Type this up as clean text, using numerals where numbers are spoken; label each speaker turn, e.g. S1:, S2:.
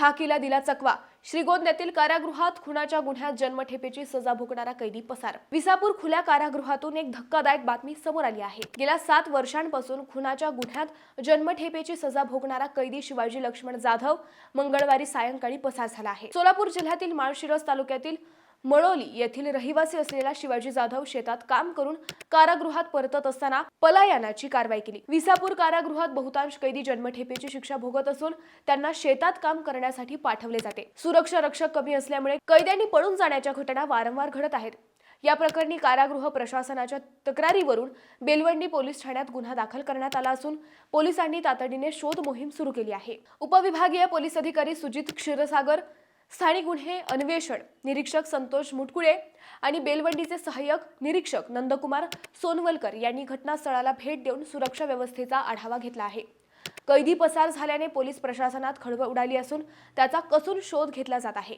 S1: खाकीला दिला चकवा। श्रीगोंद्यातील कारागृहात खुनाच्या गुन्ह्यात जन्मठेपेची सजा भोगणारा कैदी पसार। विसापूर खुल्या कारागृहातून एक धक्कादायक बातमी समोर आली आहे। गेल्या 7 वर्षांपासून खुनाच्या गुन्ह्यात जन्मठेपेची सजा भोगणारा कैदी शिवाजी लक्ष्मण जाधव मंगळवारी सायंकाळी पसार झाला आहे। सोलापूर जिल्ह्यातील माळशिरस तालुक्यातील मळोली येथील रहिवासी असलेला शिवाजी जाधव शेतात काम करून कारागृहात परतत असताना पलायनाची कारवाई केली। विसापूर कारागृहात बहुतांश कैदी जन्मठेपेची शिक्षा भोगत असून त्यांना शेतात काम करण्यासाठी पाठवले जाते। सुरक्षा रक्षक कमी असल्यामुळे कैद्यांनी पळून जाण्याच्या घटना वारंवार घडत आहेत। या प्रकरणी कारागृह प्रशासनाच्या तक्रारीवरून बेलवंडी पोलीस ठाण्यात गुन्हा दाखल करण्यात आला असून पोलिसांनी तातडीने शोध मोहीम सुरू केली आहे। उपविभागीय पोलीस अधिकारी सुजित क्षीरसागर, स्थानिक गुन्हे अन्वेषण निरीक्षक संतोष मुटकुळे आणि बेलवंडीचे सहाय्यक निरीक्षक नंदकुमार सोनवलकर यांनी घटनास्थळाला भेट देऊन सुरक्षा व्यवस्थेचा आढावा घेतला आहे। कैदी पसार झाल्याने पोलीस प्रशासनात खळबळ उडाली असून त्याचा कसून शोध घेतला जात आहे।